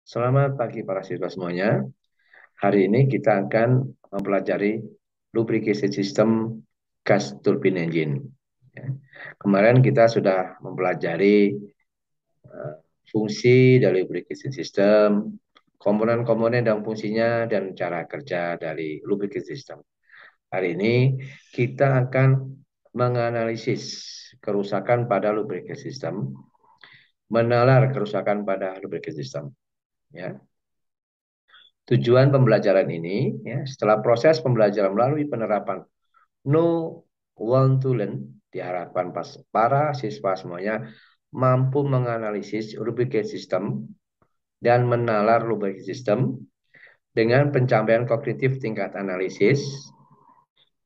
Selamat pagi para siswa semuanya. Hari ini kita akan mempelajari lubrication system gas turbine engine. Ya. Kemarin kita sudah mempelajari fungsi dari lubrication system, komponen-komponen dan fungsinya, dan cara kerja dari lubrication system. Hari ini kita akan menganalisis kerusakan pada lubrication system, menalar kerusakan pada lubrication system. Ya. Tujuan pembelajaran ini, ya, setelah proses pembelajaran melalui penerapan no one to learn, diharapkan para siswa semuanya mampu menganalisis lubricant system dan menalar lubricant system dengan pencapaian kognitif tingkat analisis,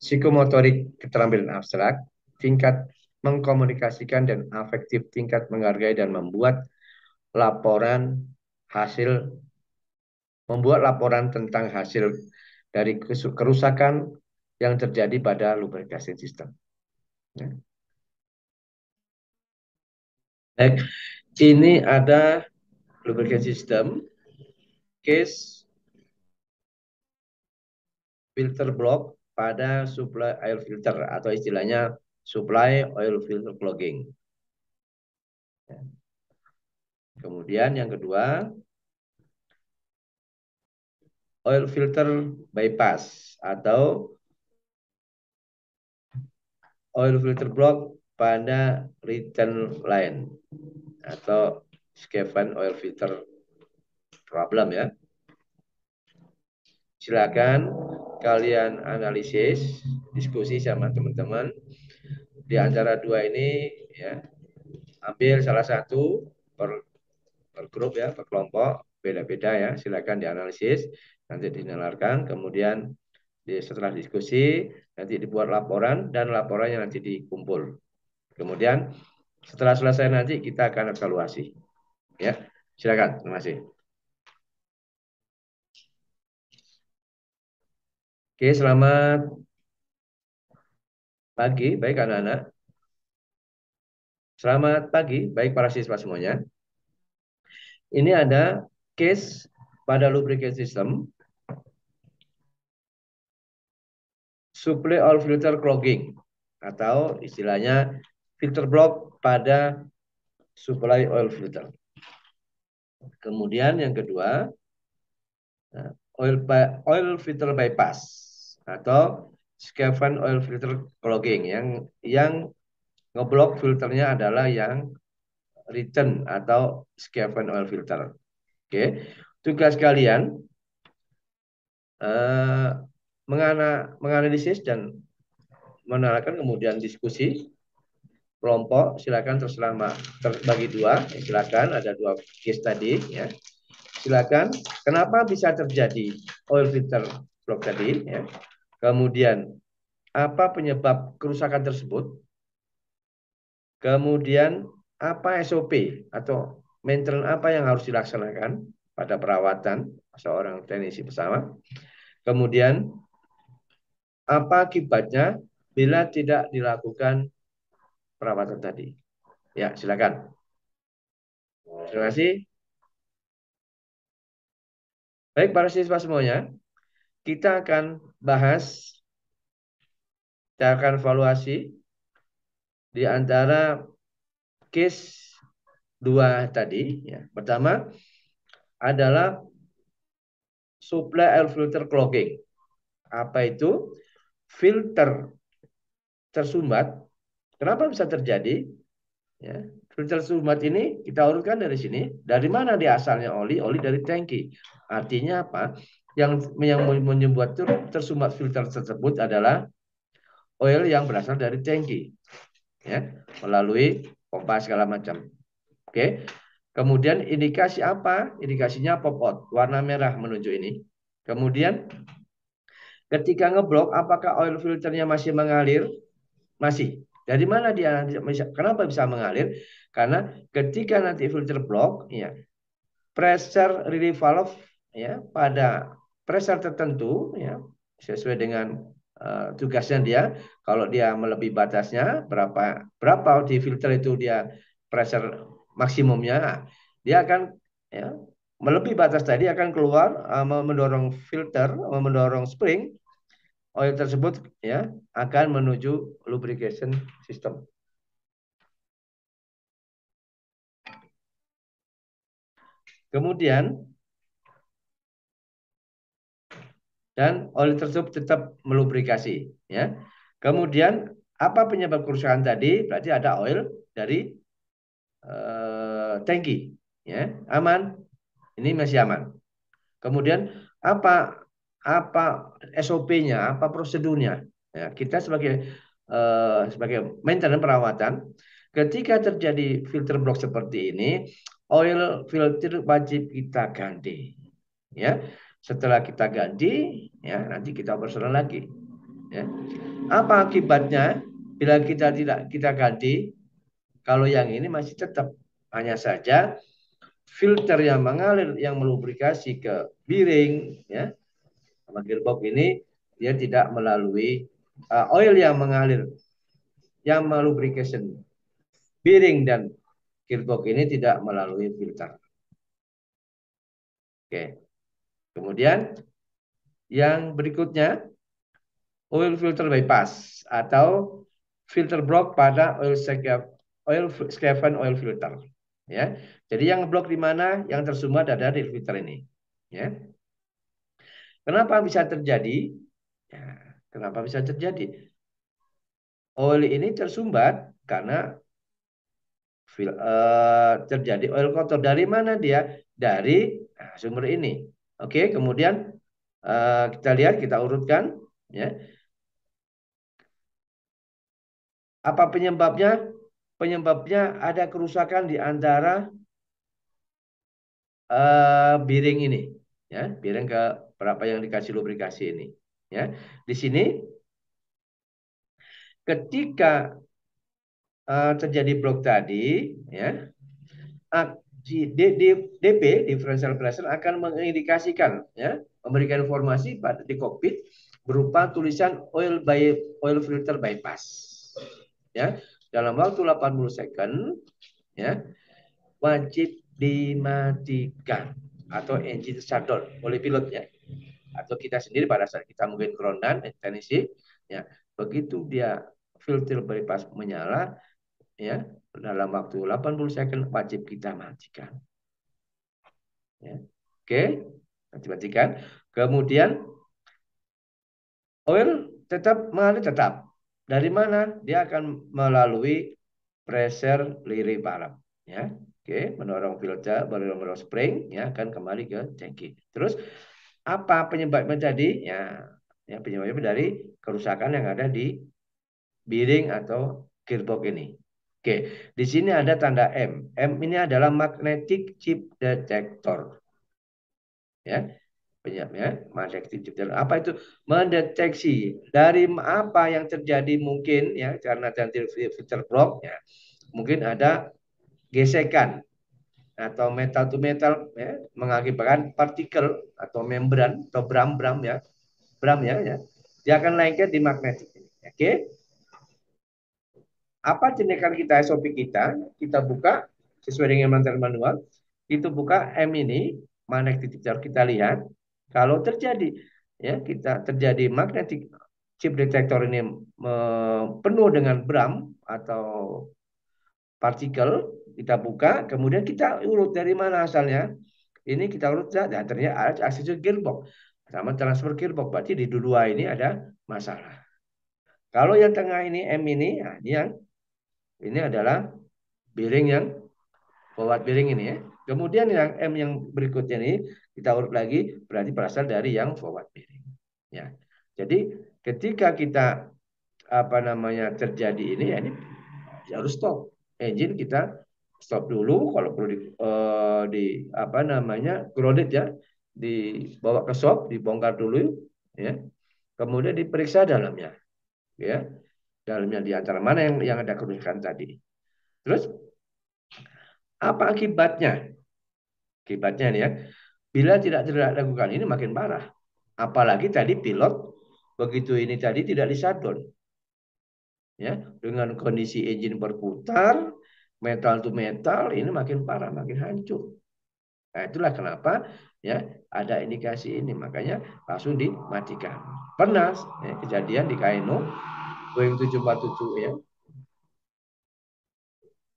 psikomotorik keterampilan abstrak, tingkat mengkomunikasikan dan afektif tingkat menghargai dan membuat laporan hasil tentang hasil dari kerusakan yang terjadi pada lubrication system. Ya. Baik, ini ada lubrication system, case filter block pada supply oil filter atau istilahnya supply oil filter clogging. Ya. Kemudian yang kedua, oil filter bypass atau oil filter block pada return line atau scaven oil filter problem ya. Silakan kalian analisis, diskusi sama teman-teman di antara dua ini ya. Ambil salah satu per grup ya, per kelompok, beda-beda ya. Silakan dianalisis, nanti dinalarkan, kemudian setelah diskusi nanti dibuat laporan dan laporannya nanti dikumpul. Kemudian setelah selesai nanti kita akan evaluasi. Ya, silakan. Terima kasih. Oke, selamat pagi, baik anak-anak. Selamat pagi, baik para siswa semuanya. Ini ada case pada lubricant system, supply oil filter clogging, atau istilahnya filter block pada supply oil filter. Kemudian yang kedua, oil filter bypass atau scaven oil filter clogging, yang ngeblok filternya adalah yang return atau scaven oil filter. Oke, tugas kalian menganalisis dan menarikkan, kemudian diskusi kelompok. Silakan terbagi dua. Silakan, ada dua case tadi ya. Silakan, kenapa bisa terjadi oil filter block tadi ya. Kemudian apa penyebab kerusakan tersebut? Kemudian apa SOP atau maintenance apa yang harus dilaksanakan pada perawatan seorang teknisi pesawat? Kemudian apa akibatnya bila tidak dilakukan perawatan tadi? Ya, silakan. Terima kasih. Baik para siswa semuanya, kita akan bahas, kita akan evaluasi di antara case dua tadi. Ya. Pertama adalah supply air filter clogging. Apa itu? Filter tersumbat. Kenapa bisa terjadi? Ya. Filter tersumbat ini kita urutkan dari sini. Dari mana dia asalnya oli? Oli dari tangki. Artinya apa? Yang membuat tersumbat filter tersebut adalah oil yang berasal dari tangki, ya, melalui pompa segala macam. Oke. Kemudian indikasi apa? Indikasinya pop out, warna merah menunjuk ini. Kemudian ketika ngeblok, apakah oil filternya masih mengalir? Masih. Dari mana dia? Kenapa bisa mengalir? Karena ketika nanti filter block, ya, pressure relief valve ya pada pressure tertentu ya sesuai dengan tugasnya dia. Kalau dia melebihi batasnya berapa di filter itu dia pressure maksimumnya, dia akan ya melebihi batas tadi akan keluar mendorong filter, mendorong spring, oil tersebut ya akan menuju lubrication system. Kemudian dan oil tersebut tetap melubrikasi ya. Kemudian apa penyebab kerusakan tadi? Berarti ada oil dari tangki ya. Aman. Ini masih aman. Kemudian apa SOP-nya, apa prosedurnya? Ya, kita sebagai maintenance perawatan, ketika terjadi filter block seperti ini, oil filter wajib kita ganti. Ya, setelah kita ganti, ya nanti kita operasional lagi. Ya. Apa akibatnya bila kita tidak kita ganti? Kalau yang ini masih tetap, hanya saja filter yang mengalir yang melubrikasi ke bearing ya sama gearbox ini dia tidak melalui oil yang mengalir yang melubrication bearing dan gearbox ini tidak melalui filter. Oke. Kemudian yang berikutnya oil filter bypass atau filter block pada oil scaven oil filter ya. Jadi yang blok di mana yang tersumbat ada di filter ini ya. Kenapa bisa terjadi? Ya, kenapa bisa terjadi? Oil ini tersumbat karena terjadi oil kotor. Dari mana dia? Dari sumber ini. Oke, kemudian kita lihat, kita urutkan. Ya. Apa penyebabnya? Penyebabnya ada kerusakan di antara bearing ini. Ya, bearing ke berapa yang dikasih lubrikasi ini. Ya, di sini ketika terjadi blok tadi, ya, DP differential pressure akan mengindikasikan, ya, memberikan informasi pada di kokpit berupa tulisan oil filter bypass. Ya, dalam waktu 80 second, ya, wajib dimatikan atau engine shutdown oleh pilot ya, atau kita sendiri pada saat kita mungkin groundan teknisi ya, begitu dia filter bypass menyala ya dalam waktu 80 second wajib kita matikan ya. Oke, matikan. Kemudian oil tetap mengalir, tetap dari mana dia akan melalui pressure lirik valve ya. Oke, mendorong filter, mendorong spring ya, akan kembali ke tangki. Terus apa penyebabnya tadi? Ya penyebabnya dari kerusakan yang ada di bearing atau gearbox ini. Oke, di sini ada tanda M. M ini adalah magnetic chip detector. Ya, penyebabnya magnetic chip detector. Apa itu? Mendeteksi dari apa yang terjadi mungkin ya karena terjadi filter block ya. Mungkin ada gesekan atau metal to metal ya, mengakibatkan partikel atau membran atau bram ya, ya, dia akan lengket di magnetik. Oke, apa tindakan kita SOP kita buka sesuai dengan mantel manual, itu buka M ini magnetic detector, kita lihat kalau terjadi ya kita terjadi magnetic chip detector ini penuh dengan bram atau partikel, kita buka, kemudian kita urut dari mana asalnya. Ini kita urut, ya, ternyata akses gearbox sama transfer gearbox, berarti di dua ini ada masalah. Kalau yang tengah ini M ini, nah, ini adalah bearing yang forward bearing ini ya. Kemudian yang M yang berikutnya ini kita urut lagi, berarti berasal dari yang forward bearing. Ya, jadi ketika kita terjadi ini ya, ini harus stop engine, kita stop dulu, kalau perlu grounded ya, dibawa ke shop, dibongkar dulu ya, kemudian diperiksa dalamnya ya, dalamnya di antara mana yang ada kerusakan tadi. Terus apa akibatnya? Akibatnya nih ya, bila tidak dilakukan ini makin parah. Apalagi tadi pilot begitu ini tadi tidak di-shutdown ya, dengan kondisi engine berputar, metal to metal, ini makin parah, makin hancur. Nah, itulah kenapa ya ada indikasi ini, makanya langsung dimatikan. Pernah ya, kejadian di Kaino Boeing 747 ya,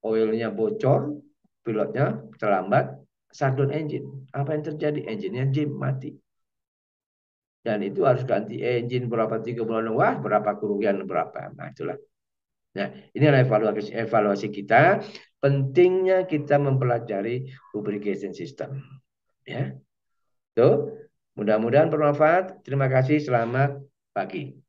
oilnya bocor, pilotnya terlambat, shutdown engine. Apa yang terjadi? Engine-nya jam mati. Dan itu harus ganti engine berapa 3 bulan. Wah, berapa kerugian berapa. Nah, itulah. Nah, ini adalah evaluasi kita. Pentingnya kita mempelajari lubrication system. Ya, tuh. Mudah-mudahan bermanfaat. Terima kasih. Selamat pagi.